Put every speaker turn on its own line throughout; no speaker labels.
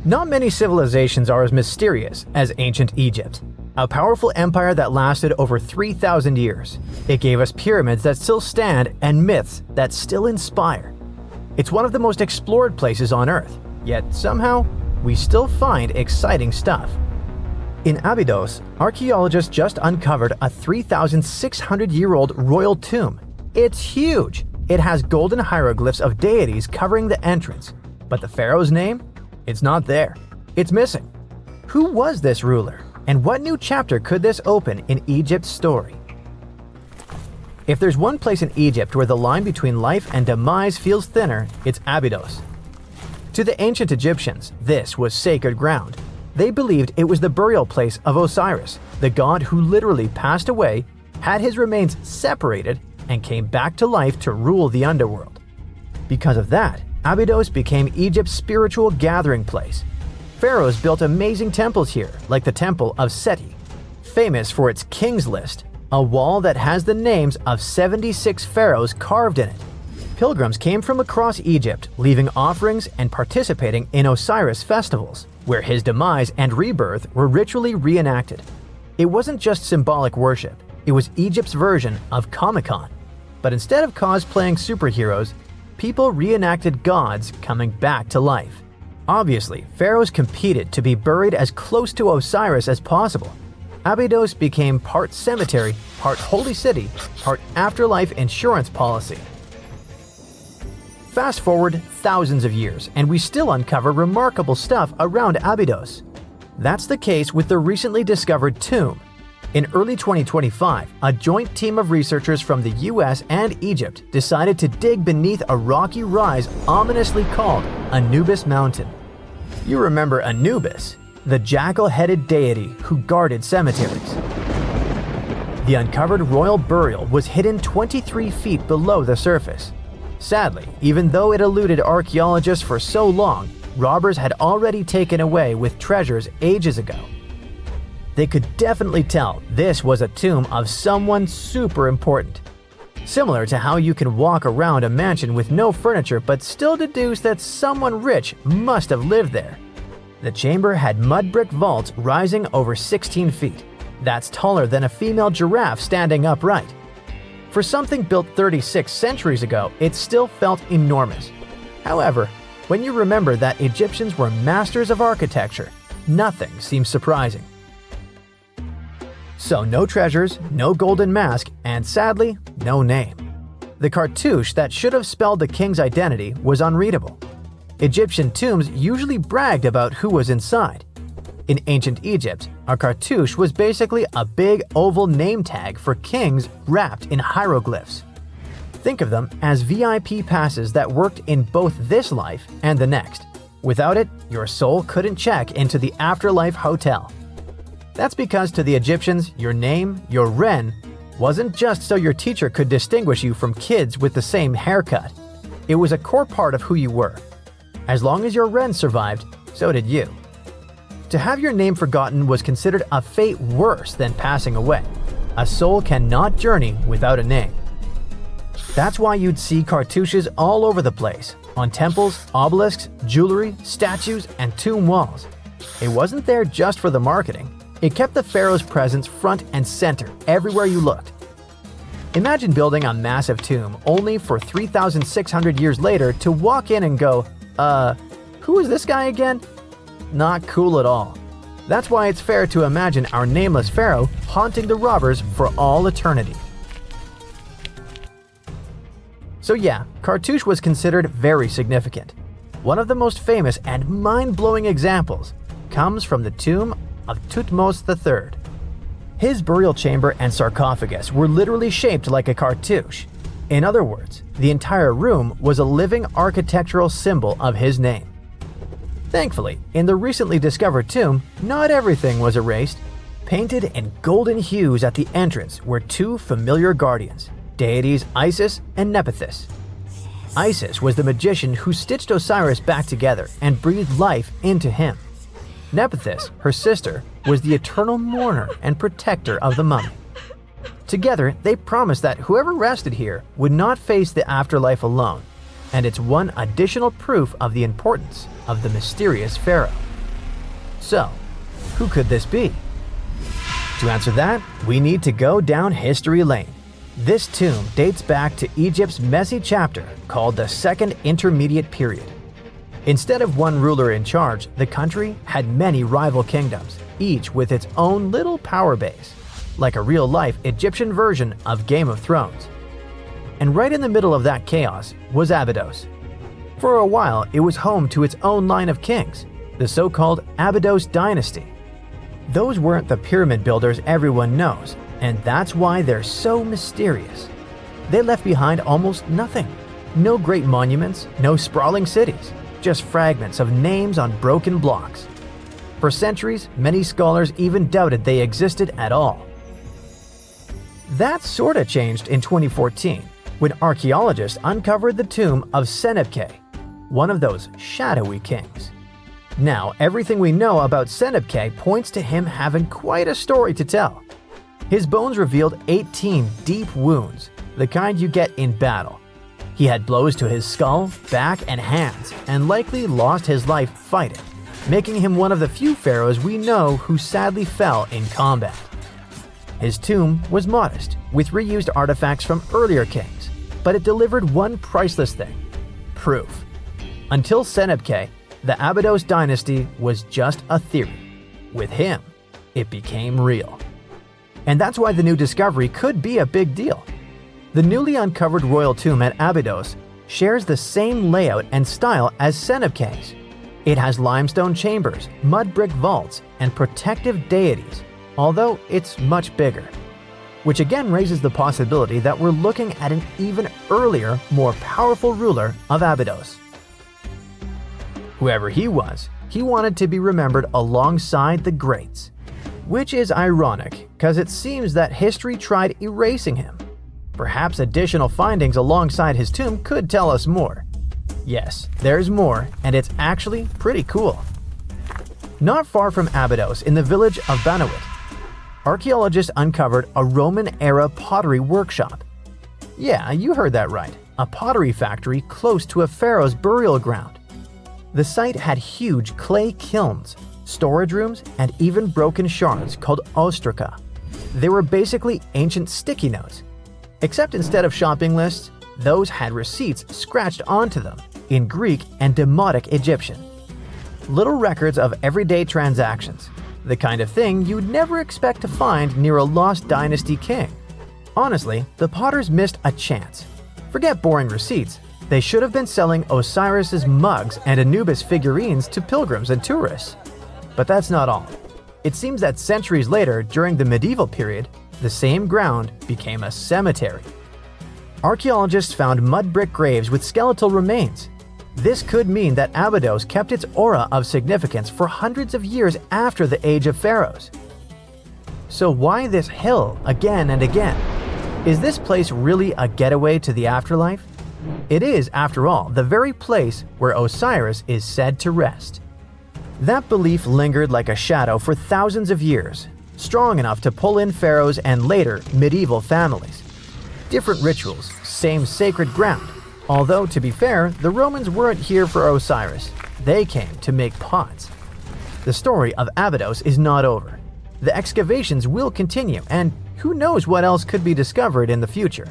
Not many civilizations are as mysterious as ancient Egypt, a powerful empire that lasted over 3,000 years. It gave us pyramids that still stand and myths that still inspire. It's one of the most explored places on Earth, yet somehow we still find exciting stuff. In Abydos, archaeologists just uncovered a 3,600-year-old royal tomb. It's huge! It has golden hieroglyphs of deities covering the entrance, but the pharaoh's name? It's not there. It's missing. Who was this ruler, and what new chapter could this open in Egypt's story? If there's one place in Egypt where the line between life and demise feels thinner, it's Abydos. To the ancient Egyptians, this was sacred ground. They believed it was the burial place of Osiris, the god who literally passed away, had his remains separated, and came back to life to rule the underworld. Because of that, Abydos became Egypt's spiritual gathering place. Pharaohs built amazing temples here, like the Temple of Seti, famous for its King's List, a wall that has the names of 76 pharaohs carved in it. Pilgrims came from across Egypt, leaving offerings and participating in Osiris festivals, where his demise and rebirth were ritually reenacted. It wasn't just symbolic worship, it was Egypt's version of Comic-Con. But instead of cosplaying superheroes, people reenacted gods coming back to life. Obviously, pharaohs competed to be buried as close to Osiris as possible. Abydos became part cemetery, part holy city, part afterlife insurance policy. Fast forward thousands of years, and we still uncover remarkable stuff around Abydos. That's the case with the recently discovered tomb. In early 2025, a joint team of researchers from the US and Egypt decided to dig beneath a rocky rise ominously called Anubis Mountain. You remember Anubis, the jackal-headed deity who guarded cemeteries. The uncovered royal burial was hidden 23 feet below the surface. Sadly, even though it eluded archaeologists for so long, robbers had already taken away with treasures ages ago. They could definitely tell this was a tomb of someone super important. Similar to how you can walk around a mansion with no furniture but still deduce that someone rich must have lived there. The chamber had mud brick vaults rising over 16 feet. That's taller than a female giraffe standing upright. For something built 36 centuries ago, it still felt enormous. However, when you remember that Egyptians were masters of architecture, nothing seems surprising. So no treasures, no golden mask, and sadly, no name. The cartouche that should have spelled the king's identity was unreadable. Egyptian tombs usually bragged about who was inside. In ancient Egypt, a cartouche was basically a big oval name tag for kings wrapped in hieroglyphs. Think of them as VIP passes that worked in both this life and the next. Without it, your soul couldn't check into the afterlife hotel. That's because to the Egyptians, your name, your ren, wasn't just so your teacher could distinguish you from kids with the same haircut. It was a core part of who you were. As long as your ren survived, so did you. To have your name forgotten was considered a fate worse than passing away. A soul cannot journey without a name. That's why you'd see cartouches all over the place, on temples, obelisks, jewelry, statues, and tomb walls. It wasn't there just for the marketing. It kept the pharaoh's presence front and center everywhere you looked. Imagine building a massive tomb only for 3,600 years later to walk in and go, who is this guy again? Not cool at all. That's why it's fair to imagine our nameless pharaoh haunting the robbers for all eternity. So yeah, cartouche was considered very significant. One of the most famous and mind-blowing examples comes from the tomb of Thutmose III. His burial chamber and sarcophagus were literally shaped like a cartouche. In other words, the entire room was a living architectural symbol of his name. Thankfully, in the recently discovered tomb, not everything was erased. Painted in golden hues at the entrance were two familiar guardians, deities Isis and Nephthys. Isis was the magician who stitched Osiris back together and breathed life into him. Nephthys, her sister, was the eternal mourner and protector of the mummy. Together, they promised that whoever rested here would not face the afterlife alone, and it's one additional proof of the importance of the mysterious pharaoh. So, who could this be? To answer that, we need to go down history lane. This tomb dates back to Egypt's messy chapter called the Second Intermediate Period. Instead of one ruler in charge, the country had many rival kingdoms, each with its own little power base, like a real-life Egyptian version of Game of Thrones. And right in the middle of that chaos was Abydos. For a while, it was home to its own line of kings, the so-called Abydos dynasty. Those weren't the pyramid builders everyone knows, and that's why they're so mysterious. They left behind almost nothing. No great monuments, no sprawling cities, just fragments of names on broken blocks. For centuries, many scholars even doubted they existed at all. That sorta changed in 2014, when archaeologists uncovered the tomb of Senebkay, one of those shadowy kings. Now, everything we know about Senebkay points to him having quite a story to tell. His bones revealed 18 deep wounds, the kind you get in battle. He had blows to his skull, back, and hands, and likely lost his life fighting, making him one of the few pharaohs we know who sadly fell in combat. His tomb was modest, with reused artifacts from earlier kings, but it delivered one priceless thing: proof. Until Senebkay, the Abydos dynasty was just a theory. With him, it became real. And that's why the new discovery could be a big deal. The newly uncovered royal tomb at Abydos shares the same layout and style as Senebkay's. It has limestone chambers, mud brick vaults, and protective deities, although it's much bigger. Which again raises the possibility that we're looking at an even earlier, more powerful ruler of Abydos. Whoever he was, he wanted to be remembered alongside the greats. Which is ironic, because it seems that history tried erasing him. Perhaps additional findings alongside his tomb could tell us more. Yes, there's more, and it's actually pretty cool. Not far from Abydos, in the village of Banawit, archaeologists uncovered a Roman-era pottery workshop. Yeah, you heard that right, a pottery factory close to a pharaoh's burial ground. The site had huge clay kilns, storage rooms, and even broken shards called ostraca. They were basically ancient sticky notes, except instead of shopping lists, those had receipts scratched onto them in Greek and Demotic Egyptian. Little records of everyday transactions, the kind of thing you'd never expect to find near a lost dynasty king. Honestly, the potters missed a chance. Forget boring receipts, they should have been selling Osiris's mugs and Anubis figurines to pilgrims and tourists. But that's not all. It seems that centuries later, during the medieval period, the same ground became a cemetery. Archaeologists found mud brick graves with skeletal remains. This could mean that Abydos kept its aura of significance for hundreds of years after the Age of Pharaohs. So why this hill again and again? Is this place really a getaway to the afterlife? It is, after all, the very place where Osiris is said to rest. That belief lingered like a shadow for thousands of years, strong enough to pull in pharaohs and later medieval families. Different rituals, same sacred ground. Although, to be fair, the Romans weren't here for Osiris. They came to make pots. The story of Abydos is not over. The excavations will continue, and who knows what else could be discovered in the future.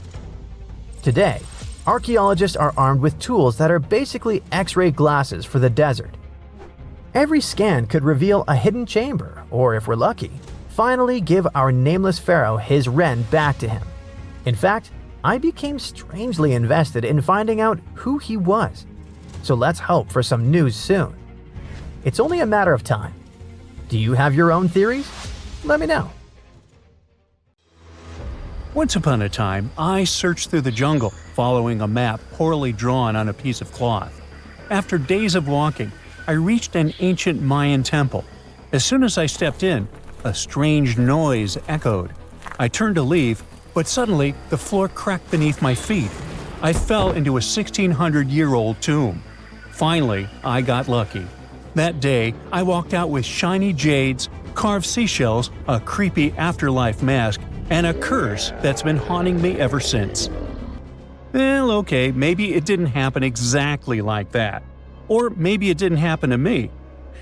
Today, archaeologists are armed with tools that are basically X-ray glasses for the desert. Every scan could reveal a hidden chamber, or if we're lucky, finally give our nameless pharaoh his wren back to him. In fact, I became strangely invested in finding out who he was. So let's hope for some news soon. It's only a matter of time. Do you have your own theories? Let me know.
Once upon a time, I searched through the jungle, following a map poorly drawn on a piece of cloth. After days of walking, I reached an ancient Mayan temple. As soon as I stepped in, a strange noise echoed. I turned to leave, but suddenly the floor cracked beneath my feet. I fell into a 1600-year-old tomb. Finally, I got lucky. That day, I walked out with shiny jades, carved seashells, a creepy afterlife mask, and a curse that's been haunting me ever since. Well, okay, maybe it didn't happen exactly like that. Or maybe it didn't happen to me.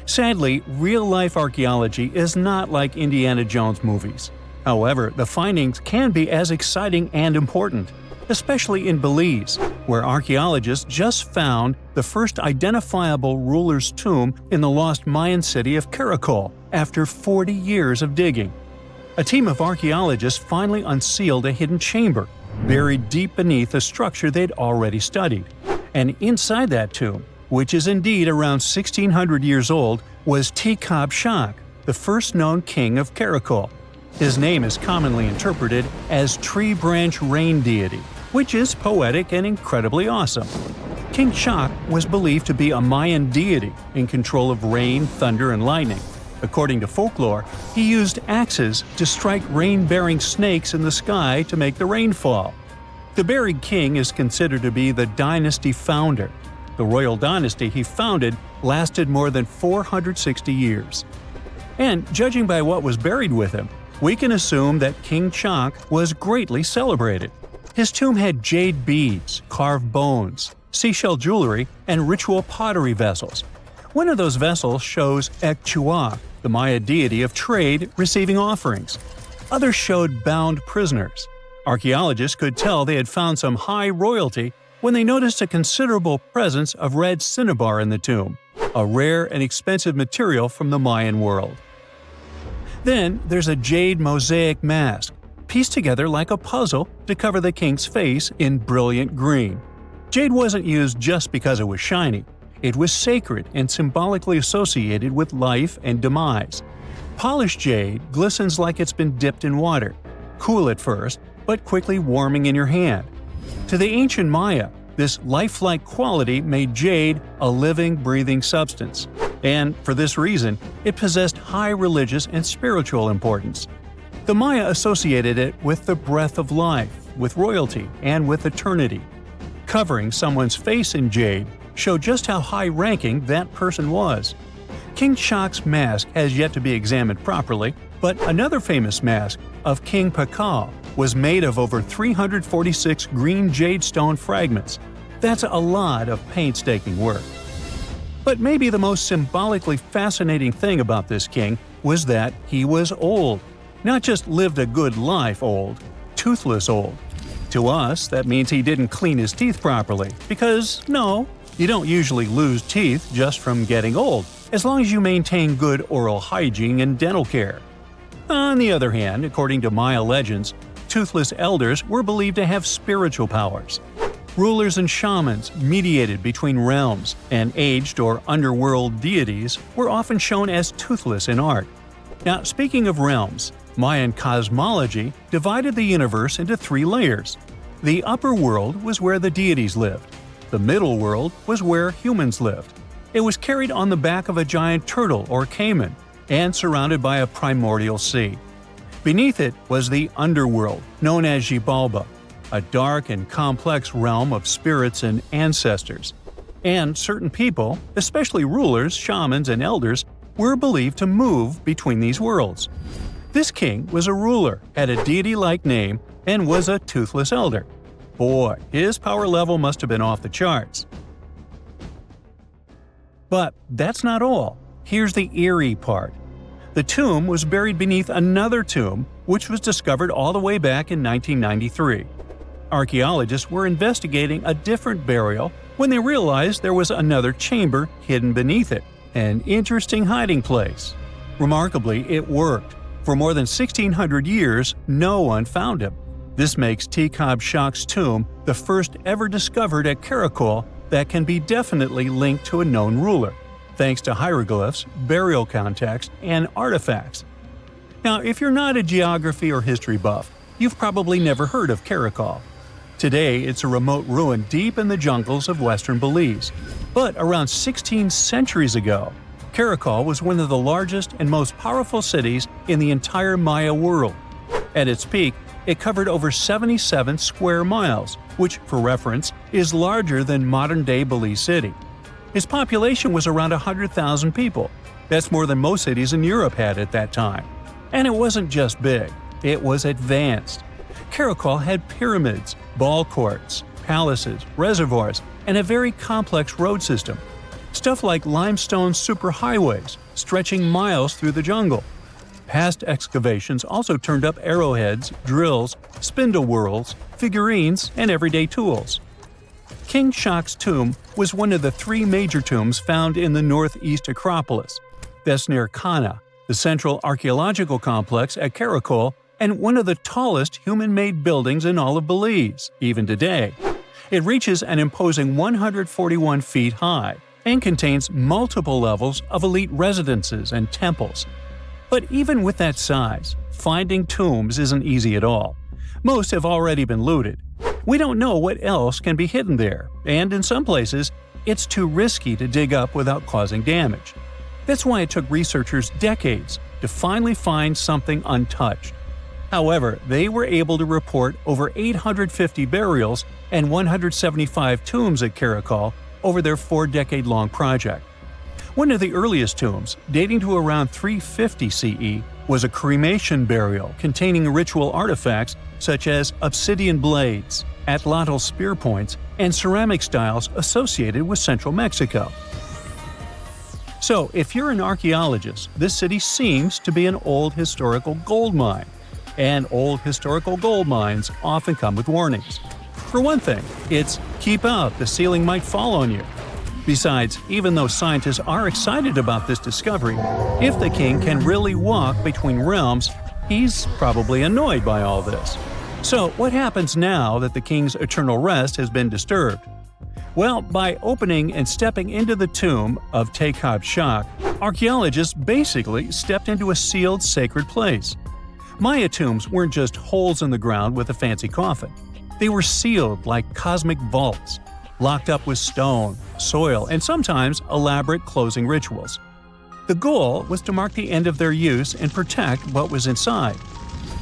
Sadly, real-life archaeology is not like Indiana Jones movies. However, the findings can be as exciting and important, especially in Belize, where archaeologists just found the first identifiable ruler's tomb in the lost Mayan city of Caracol after 40 years of digging. A team of archaeologists finally unsealed a hidden chamber, buried deep beneath a structure they'd already studied. And inside that tomb, which is indeed around 1600 years old, was Qin Shi Huang, the first known king of Caracol. His name is commonly interpreted as Tree Branch Rain Deity, which is poetic and incredibly awesome. King Shi was believed to be a Mayan deity in control of rain, thunder, and lightning. According to folklore, he used axes to strike rain-bearing snakes in the sky to make the rain fall. The buried king is considered to be the dynasty founder. The royal dynasty he founded lasted more than 460 years. And judging by what was buried with him, we can assume that King Shi Huang was greatly celebrated. His tomb had jade beads, carved bones, seashell jewelry, and ritual pottery vessels. One of those vessels shows Ekchua, the Maya deity of trade, receiving offerings. Others showed bound prisoners. Archaeologists could tell they had found some high royalty when they noticed a considerable presence of red cinnabar in the tomb, a rare and expensive material from the Mayan world. Then there's a jade mosaic mask, pieced together like a puzzle to cover the king's face in brilliant green. Jade wasn't used just because it was shiny. It was sacred and symbolically associated with life and demise. Polished jade glistens like it's been dipped in water, cool at first, but quickly warming in your hand. To the ancient Maya, this lifelike quality made jade a living, breathing substance. And for this reason, it possessed high religious and spiritual importance. The Maya associated it with the breath of life, with royalty, and with eternity. Covering someone's face in jade showed just how high-ranking that person was. King Shi Huang's mask has yet to be examined properly, but another famous mask of King Caracol was made of over 346 green jade stone fragments. That's a lot of painstaking work. But maybe the most symbolically fascinating thing about this king was that he was old. Not just lived a good life old, toothless old. To us, that means he didn't clean his teeth properly, because no, you don't usually lose teeth just from getting old, as long as you maintain good oral hygiene and dental care. On the other hand, according to Maya legends, toothless elders were believed to have spiritual powers. Rulers and shamans mediated between realms, and aged or underworld deities were often shown as toothless in art. Now, speaking of realms, Mayan cosmology divided the universe into three layers. The upper world was where the deities lived. The middle world was where humans lived. It was carried on the back of a giant turtle or caiman, and surrounded by a primordial sea. Beneath it was the underworld, known as Xibalba, a dark and complex realm of spirits and ancestors. And certain people, especially rulers, shamans, and elders, were believed to move between these worlds. This king was a ruler, had a deity-like name, and was a toothless elder. Boy, his power level must have been off the charts. But that's not all. Here's the eerie part. The tomb was buried beneath another tomb, which was discovered all the way back in 1993. Archaeologists were investigating a different burial when they realized there was another chamber hidden beneath it, an interesting hiding place. Remarkably, it worked. For more than 1,600 years, no one found him. This makes Qin Shi Huang's tomb the first ever discovered at Caracol that can be definitely linked to a known ruler, thanks to hieroglyphs, burial context, and artifacts. Now, if you're not a geography or history buff, you've probably never heard of Caracol. Today, it's a remote ruin deep in the jungles of western Belize. But around 16 centuries ago, Caracol was one of the largest and most powerful cities in the entire Maya world. At its peak, it covered over 77 square miles, which, for reference, is larger than modern-day Belize City. Its population was around 100,000 people. That's more than most cities in Europe had at that time. And it wasn't just big, it was advanced. Caracol had pyramids, ball courts, palaces, reservoirs, and a very complex road system. Stuff like limestone superhighways stretching miles through the jungle. Past excavations also turned up arrowheads, drills, spindle whorls, figurines, and everyday tools. King Shak's tomb was one of the 3 major tombs found in the northeast Acropolis. That's near Kana, the central archaeological complex at Caracol, and one of the tallest human-made buildings in all of Belize, even today. It reaches an imposing 141 feet high and contains multiple levels of elite residences and temples. But even with that size, finding tombs isn't easy at all. Most have already been looted. We don't know what else can be hidden there, and in some places, it's too risky to dig up without causing damage. That's why it took researchers decades to finally find something untouched. However, they were able to report over 850 burials and 175 tombs at Caracol over their 4-decade-long project. One of the earliest tombs, dating to around 350 CE, was a cremation burial containing ritual artifacts such as obsidian blades, atlatl spear points, and ceramic styles associated with central Mexico. So, if you're an archaeologist, this city seems to be an old historical gold mine. And old historical gold mines often come with warnings. For one thing, it's keep out, the ceiling might fall on you. Besides, even though scientists are excited about this discovery, if the king can really walk between realms, he's probably annoyed by all this. So what happens now that the king's eternal rest has been disturbed? Well, by opening and stepping into the tomb of Tekhab Shak, archaeologists basically stepped into a sealed sacred place. Maya tombs weren't just holes in the ground with a fancy coffin. They were sealed like cosmic vaults, locked up with stone, soil, and sometimes elaborate closing rituals. The goal was to mark the end of their use and protect what was inside.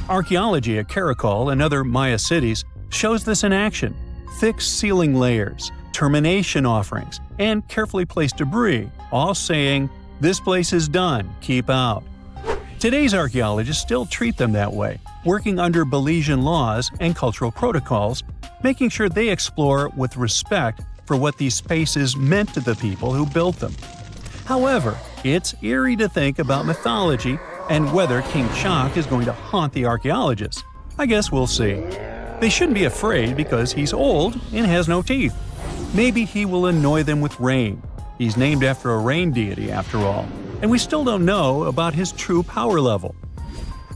Archaeology at Caracol and other Maya cities shows this in action: thick ceiling layers, termination offerings, and carefully placed debris, all saying, "This place is done, keep out." Today's archaeologists still treat them that way, working under Belizean laws and cultural protocols, making sure they explore with respect for what these spaces meant to the people who built them. However, it's eerie to think about mythology and whether King Shak is going to haunt the archaeologists. I guess we'll see. They shouldn't be afraid because he's old and has no teeth. Maybe he will annoy them with rain. He's named after a rain deity, after all, and we still don't know about his true power level.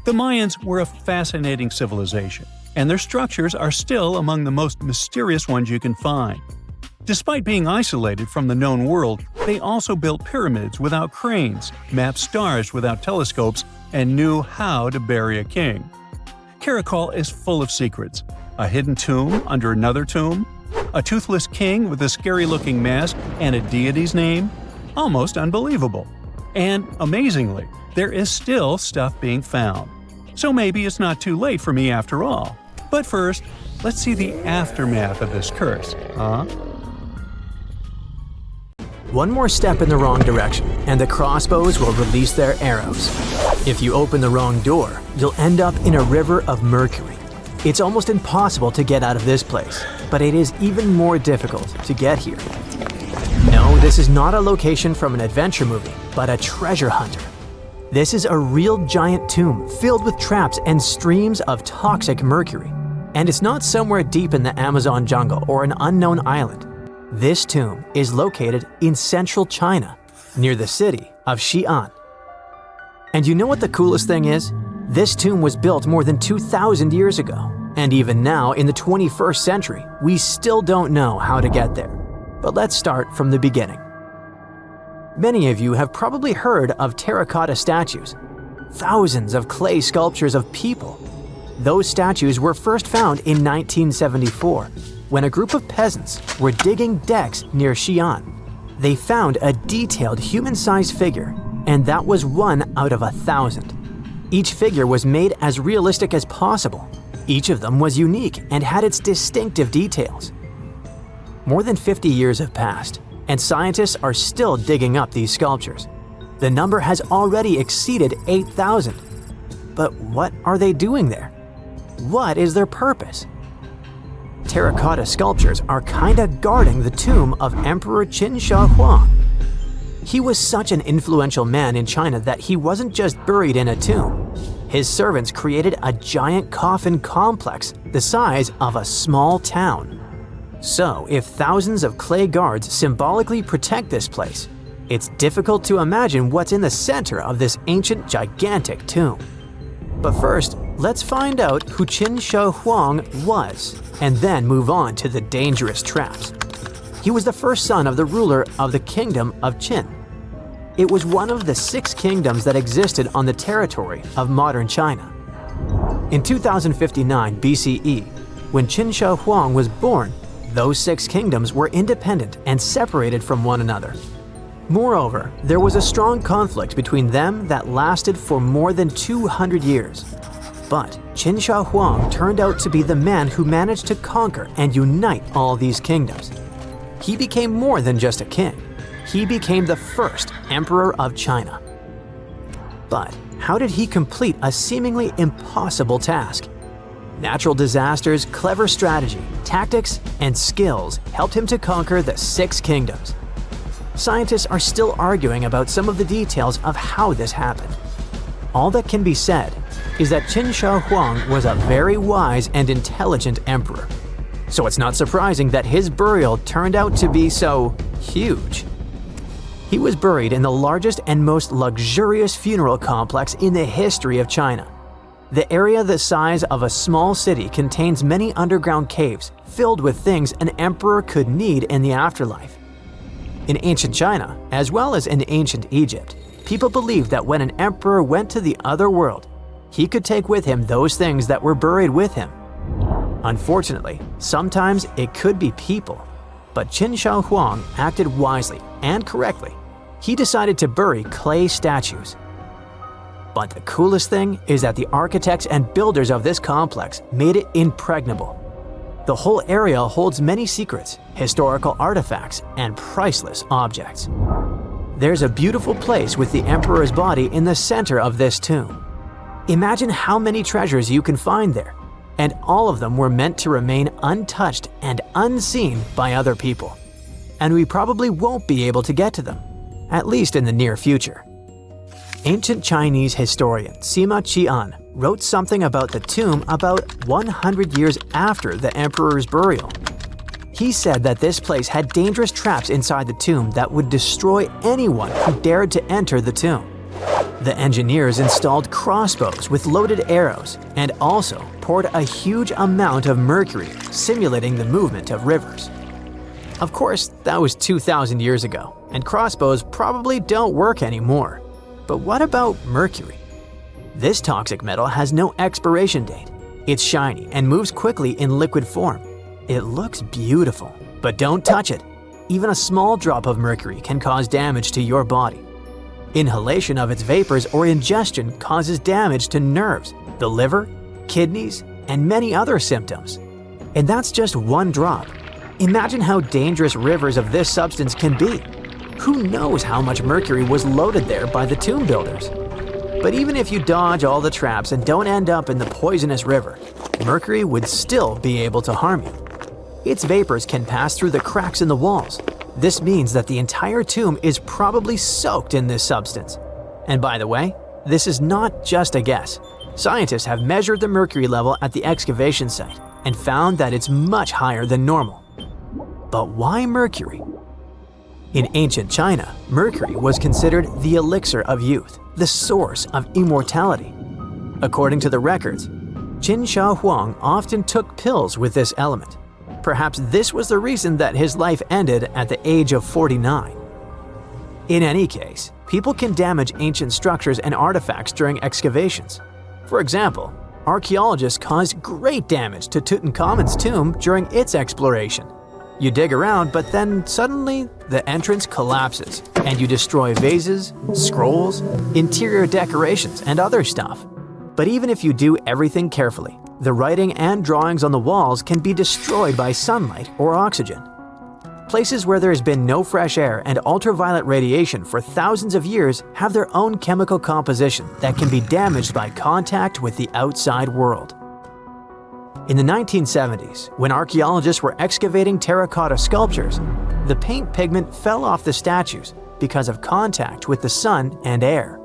The Mayans were a fascinating civilization, and their structures are still among the most mysterious ones you can find. Despite being isolated from the known world, they also built pyramids without cranes, mapped stars without telescopes, and knew how to bury a king. Caracol is full of secrets: a hidden tomb under another tomb, a toothless king with a scary-looking mask and a deity's name. Almost unbelievable. And amazingly, there is still stuff being found. So maybe it's not too late for me after all. But first, let's see the aftermath of this curse, huh?
One more step in the wrong direction, and the crossbows will release their arrows. If you open the wrong door, you'll end up in a river of mercury. It's almost impossible to get out of this place, but it is even more difficult to get here. No, this is not a location from an adventure movie, but a treasure hunter. This is a real giant tomb filled with traps and streams of toxic mercury. And it's not somewhere deep in the Amazon jungle or an unknown island. This tomb is located in central China, near the city of Xi'an. And you know what the coolest thing is? This tomb was built more than 2,000 years ago. And even now, in the 21st century, we still don't know how to get there. But let's start from the beginning. Many of you have probably heard of terracotta statues. Thousands of clay sculptures of people. Those statues were first found in 1974, when a group of peasants were digging decks near Xi'an. They found a detailed human-sized figure, and that was 1 out of 1,000. Each figure was made as realistic as possible. Each of them was unique and had its distinctive details. More than 50 years have passed, and scientists are still digging up these sculptures. The number has already exceeded 8,000. But what are they doing there? What is their purpose? Terracotta sculptures are kinda guarding the tomb of Emperor Qin Shi Huang. He was such an influential man in China that he wasn't just buried in a tomb. His servants created a giant coffin complex the size of a small town. So, if thousands of clay guards symbolically protect this place, it's difficult to imagine what's in the center of this ancient, gigantic tomb. But first, let's find out who Qin Shi Huang was, and then move on to the dangerous traps. He was the first son of the ruler of the kingdom of Qin. It was one of the 6 kingdoms that existed on the territory of modern China. In 2059 BCE, when Qin Shi Huang was born, those 6 kingdoms were independent and separated from one another. Moreover, there was a strong conflict between them that lasted for more than 200 years. But Qin Shi Huang turned out to be the man who managed to conquer and unite all these kingdoms. He became more than just a king. He became the first emperor of China. But how did he complete a seemingly impossible task? Natural disasters, clever strategy, tactics, and skills helped him to conquer the 6 kingdoms. Scientists are still arguing about some of the details of how this happened. All that can be said is that Qin Shi Huang was a very wise and intelligent emperor. So it's not surprising that his burial turned out to be so huge. He was buried in the largest and most luxurious funeral complex in the history of China. The area the size of a small city contains many underground caves filled with things an emperor could need in the afterlife. In ancient China, as well as in ancient Egypt, people believed that when an emperor went to the other world, he could take with him those things that were buried with him. Unfortunately, sometimes it could be people, but Qin Shi Huang acted wisely and correctly. He decided to bury clay statues. But the coolest thing is that the architects and builders of this complex made it impregnable. The whole area holds many secrets, historical artifacts, and priceless objects. There's a beautiful place with the emperor's body in the center of this tomb. Imagine how many treasures you can find there, and all of them were meant to remain untouched and unseen by other people. And we probably won't be able to get to them, at least in the near future. Ancient Chinese historian Sima Qian wrote something about the tomb about 100 years after the emperor's burial. He said that this place had dangerous traps inside the tomb that would destroy anyone who dared to enter the tomb. The engineers installed crossbows with loaded arrows and also poured a huge amount of mercury, simulating the movement of rivers. Of course, that was 2,000 years ago, and crossbows probably don't work anymore. But what about mercury? This toxic metal has no expiration date. It's shiny and moves quickly in liquid form. It looks beautiful, but don't touch it. Even a small drop of mercury can cause damage to your body. Inhalation of its vapors or ingestion causes damage to nerves, the liver, kidneys, and many other symptoms. And that's just one drop. Imagine how dangerous rivers of this substance can be. Who knows how much mercury was loaded there by the tomb builders? But even if you dodge all the traps and don't end up in the poisonous river, mercury would still be able to harm you. Its vapors can pass through the cracks in the walls. This means that the entire tomb is probably soaked in this substance. And by the way, this is not just a guess. Scientists have measured the mercury level at the excavation site and found that it's much higher than normal. But why mercury? In ancient China, mercury was considered the elixir of youth, the source of immortality. According to the records, Qin Shi Huang often took pills with this element. Perhaps this was the reason that his life ended at the age of 49. In any case, people can damage ancient structures and artifacts during excavations. For example, archaeologists caused great damage to Tutankhamun's tomb during its exploration. You dig around, but then suddenly the entrance collapses and you destroy vases, scrolls, interior decorations, and other stuff. But even if you do everything carefully, the writing and drawings on the walls can be destroyed by sunlight or oxygen. Places where there has been no fresh air and ultraviolet radiation for thousands of years have their own chemical composition that can be damaged by contact with the outside world. In the 1970s, when archaeologists were excavating terracotta sculptures, the paint pigment fell off the statues, because of contact with the sun and air.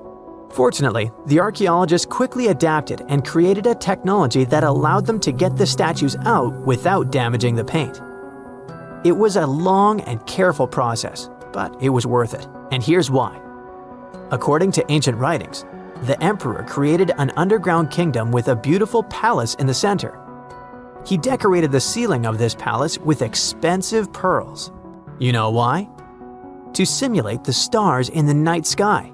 Fortunately, the archaeologists quickly adapted and created a technology that allowed them to get the statues out without damaging the paint. It was a long and careful process, but it was worth it, and here's why. According to ancient writings, the emperor created an underground kingdom with a beautiful palace in the center. He decorated the ceiling of this palace with expensive pearls. You know why? To simulate the stars in the night sky.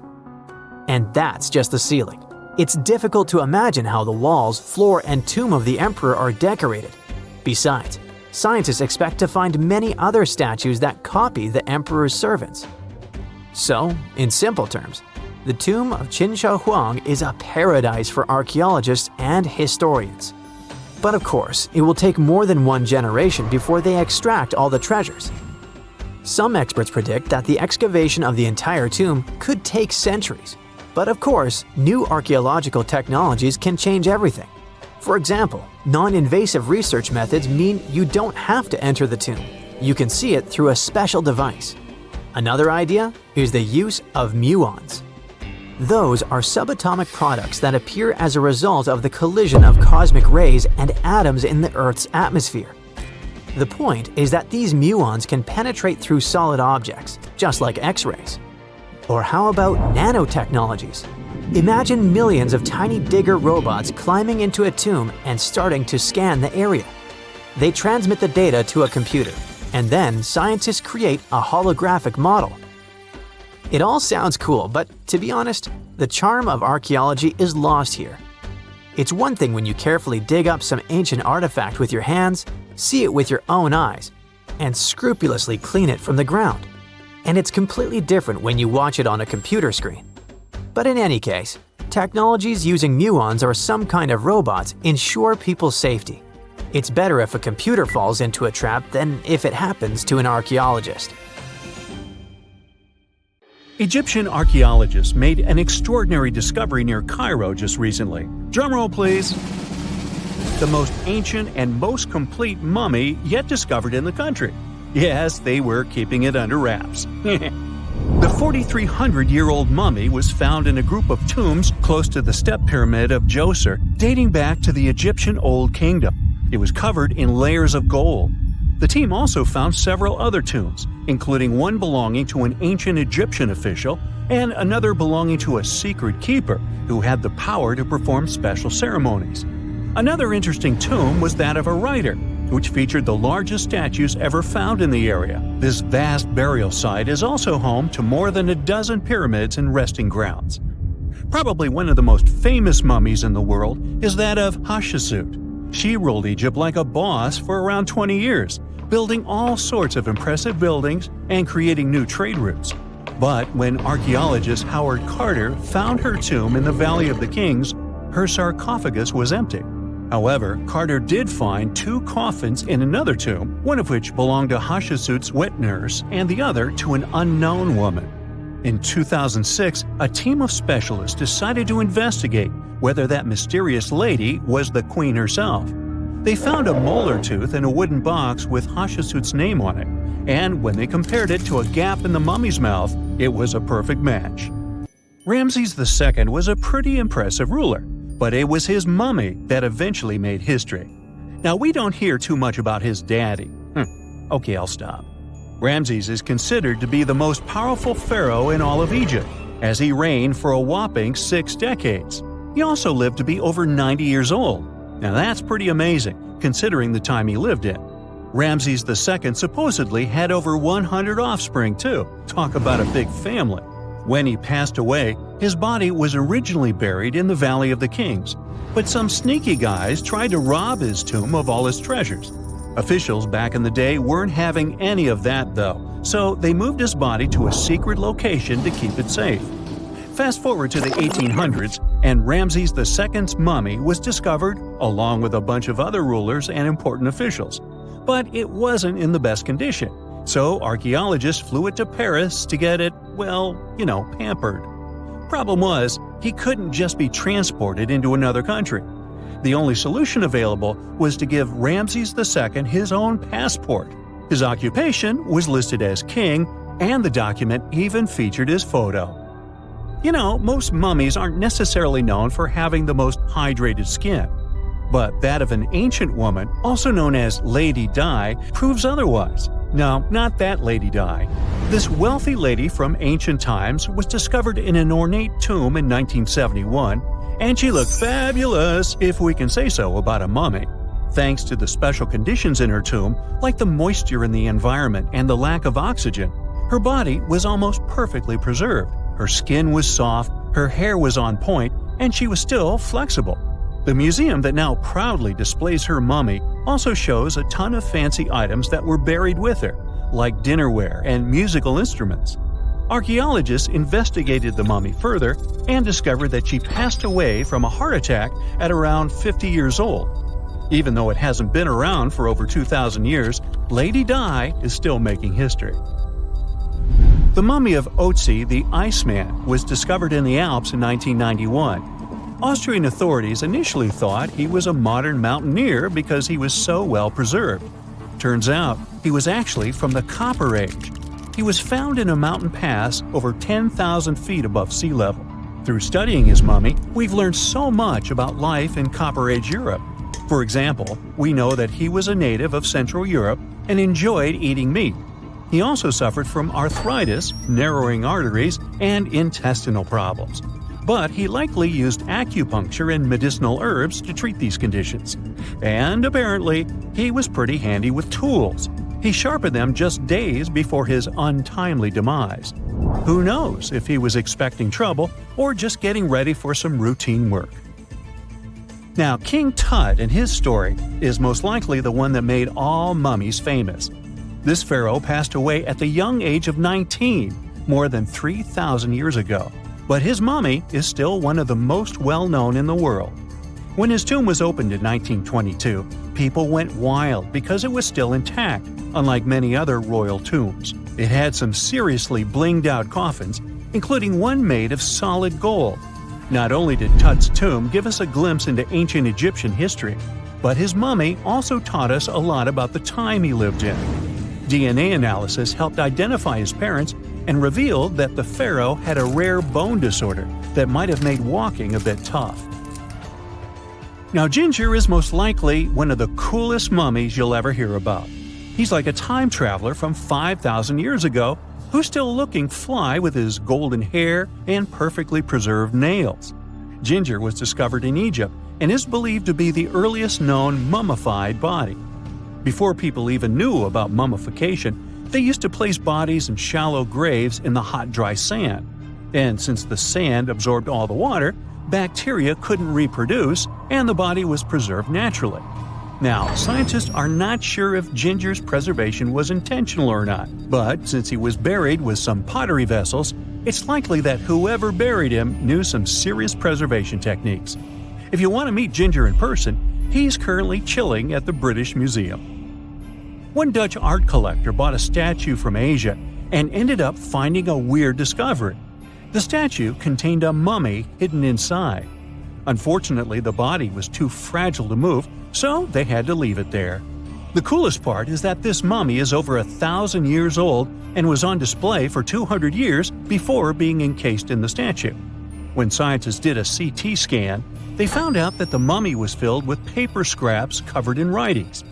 And that's just the ceiling. It's difficult to imagine how the walls, floor, and tomb of the emperor are decorated. Besides, scientists expect to find many other statues that copy the emperor's servants. So, in simple terms, the tomb of Qin Shi Huang is a paradise for archaeologists and historians. But of course, it will take more than one generation before they extract all the treasures. Some experts predict that the excavation of the entire tomb could take centuries. But of course, new archaeological technologies can change everything. For example, non-invasive research methods mean you don't have to enter the tomb. You can see it through a special device. Another idea is the use of muons. Those are subatomic products that appear as a result of the collision of cosmic rays and atoms in the Earth's atmosphere. The point is that these muons can penetrate through solid objects, just like X-rays. Or how about nanotechnologies? Imagine millions of tiny digger robots climbing into a tomb and starting to scan the area. They transmit the data to a computer, and then scientists create a holographic model. It all sounds cool, but to be honest, the charm of archaeology is lost here. It's one thing when you carefully dig up some ancient artifact with your hands, see it with your own eyes, and scrupulously clean it from the ground. And it's completely different when you watch it on a computer screen. But in any case, technologies using muons or some kind of robots ensure people's safety. It's better if a computer falls into a trap than if it happens to an archaeologist.
Egyptian archaeologists made an extraordinary discovery near Cairo just recently. Drumroll, please. The most ancient and most complete mummy yet discovered in the country. Yes, they were keeping it under wraps. The 4,300-year-old mummy was found in a group of tombs close to the step pyramid of Djoser, dating back to the Egyptian Old Kingdom. It was covered in layers of gold. The team also found several other tombs, including one belonging to an ancient Egyptian official and another belonging to a secret keeper who had the power to perform special ceremonies. Another interesting tomb was that of a writer, which featured the largest statues ever found in the area. This vast burial site is also home to more than a dozen pyramids and resting grounds. Probably one of the most famous mummies in the world is that of Hatshepsut. She ruled Egypt like a boss for around 20 years, building all sorts of impressive buildings and creating new trade routes. But when archaeologist Howard Carter found her tomb in the Valley of the Kings, her sarcophagus was empty. However, Carter did find two coffins in another tomb, one of which belonged to Hatshepsut's wet nurse and the other to an unknown woman. In 2006, a team of specialists decided to investigate whether that mysterious lady was the queen herself. They found a molar tooth in a wooden box with Hatshepsut's name on it, and when they compared it to a gap in the mummy's mouth, it was a perfect match. Ramses II was a pretty impressive ruler, but it was his mummy that eventually made history. Now, we don't hear too much about his daddy. Okay, I'll stop. Ramses is considered to be the most powerful pharaoh in all of Egypt, as he reigned for a whopping 6 decades. He also lived to be over 90 years old. Now that's pretty amazing, considering the time he lived in. Ramses II supposedly had over 100 offspring too. Talk about a big family. When he passed away, his body was originally buried in the Valley of the Kings, but some sneaky guys tried to rob his tomb of all his treasures. Officials back in the day weren't having any of that though, so they moved his body to a secret location to keep it safe. Fast forward to the 1800s, and Ramses II's mummy was discovered along with a bunch of other rulers and important officials. But it wasn't in the best condition, so archaeologists flew it to Paris to get it, pampered. Problem was, he couldn't just be transported into another country. The only solution available was to give Ramses II his own passport. His occupation was listed as king, and the document even featured his photo. You know, most mummies aren't necessarily known for having the most hydrated skin. But that of an ancient woman, also known as Lady Di, proves otherwise. No, not that Lady Di. This wealthy lady from ancient times was discovered in an ornate tomb in 1971, and she looked fabulous, if we can say so about a mummy. Thanks to the special conditions in her tomb, like the moisture in the environment and the lack of oxygen, her body was almost perfectly preserved. Her skin was soft, her hair was on point, and she was still flexible. The museum that now proudly displays her mummy also shows a ton of fancy items that were buried with her, like dinnerware and musical instruments. Archaeologists investigated the mummy further and discovered that she passed away from a heart attack at around 50 years old. Even though it hasn't been around for over 2,000 years, Lady Di is still making history. The mummy of Otzi the Iceman was discovered in the Alps in 1991. Austrian authorities initially thought he was a modern mountaineer because he was so well preserved. Turns out, he was actually from the Copper Age. He was found in a mountain pass over 10,000 feet above sea level. Through studying his mummy, we've learned so much about life in Copper Age Europe. For example, we know that he was a native of Central Europe and enjoyed eating meat. He also suffered from arthritis, narrowing arteries, and intestinal problems. But he likely used acupuncture and medicinal herbs to treat these conditions. And apparently, he was pretty handy with tools. He sharpened them just days before his untimely demise. Who knows if he was expecting trouble or just getting ready for some routine work. Now, King Tut and his story is most likely the one that made all mummies famous. This pharaoh passed away at the young age of 19, more than 3,000 years ago. But his mummy is still one of the most well-known in the world. When his tomb was opened in 1922, people went wild because it was still intact, unlike many other royal tombs. It had some seriously blinged-out coffins, including one made of solid gold. Not only did Tut's tomb give us a glimpse into ancient Egyptian history, but his mummy also taught us a lot about the time he lived in. DNA analysis helped identify his parents and revealed that the pharaoh had a rare bone disorder that might have made walking a bit tough. Now, Ginger is most likely one of the coolest mummies you'll ever hear about. He's like a time traveler from 5,000 years ago who's still looking fly with his golden hair and perfectly preserved nails. Ginger was discovered in Egypt and is believed to be the earliest known mummified body. Before people even knew about mummification, they used to place bodies in shallow graves in the hot, dry sand. And since the sand absorbed all the water, bacteria couldn't reproduce and the body was preserved naturally. Now, scientists are not sure if Ginger's preservation was intentional or not, but since he was buried with some pottery vessels, it's likely that whoever buried him knew some serious preservation techniques. If you want to meet Ginger in person, he's currently chilling at the British Museum. One Dutch art collector bought a statue from Asia and ended up finding a weird discovery. The statue contained a mummy hidden inside. Unfortunately, the body was too fragile to move, so they had to leave it there. The coolest part is that this mummy is over 1,000 years old and was on display for 200 years before being encased in the statue. When scientists did a CT scan, they found out that the mummy was filled with paper scraps covered in writings.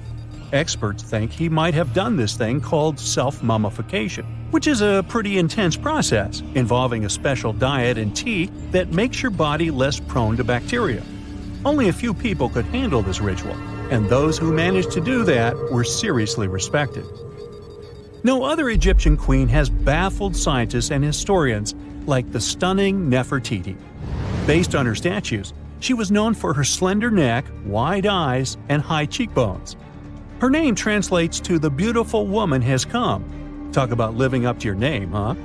Experts think he might have done this thing called self-mummification, which is a pretty intense process involving a special diet and tea that makes your body less prone to bacteria. Only a few people could handle this ritual, and those who managed to do that were seriously respected. No other Egyptian queen has baffled scientists and historians like the stunning Nefertiti. Based on her statues, she was known for her slender neck, wide eyes, and high cheekbones. Her name translates to "the beautiful woman has come." Talk about living up to your name, huh?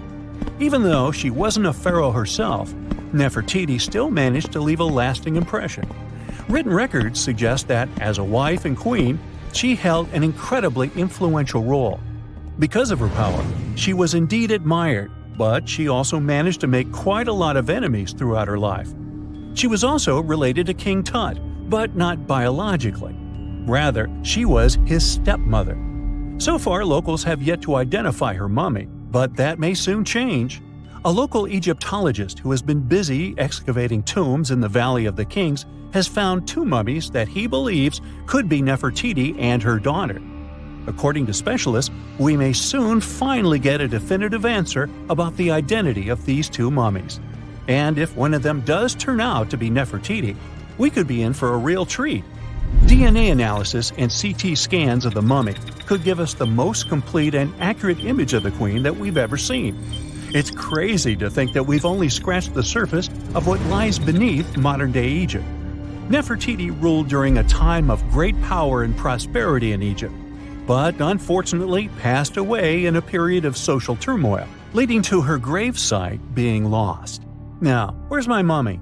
Even though she wasn't a pharaoh herself, Nefertiti still managed to leave a lasting impression. Written records suggest that, as a wife and queen, she held an incredibly influential role. Because of her power, she was indeed admired, but she also managed to make quite a lot of enemies throughout her life. She was also related to King Tut, but not biologically. Rather, she was his stepmother. So far, locals have yet to identify her mummy, But that may soon change. A local Egyptologist who has been busy excavating tombs in the Valley of the Kings has found 2 mummies that he believes could be Nefertiti and her daughter. According to specialists, we may soon finally get a definitive answer about the identity of these 2 mummies. And if one of them does turn out to be Nefertiti, we could be in for a real treat. DNA analysis and CT scans of the mummy could give us the most complete and accurate image of the queen that we've ever seen. It's crazy to think that we've only scratched the surface of what lies beneath modern-day Egypt. Nefertiti ruled during a time of great power and prosperity in Egypt, but unfortunately passed away in a period of social turmoil, leading to her gravesite being lost. Now, where's my mummy?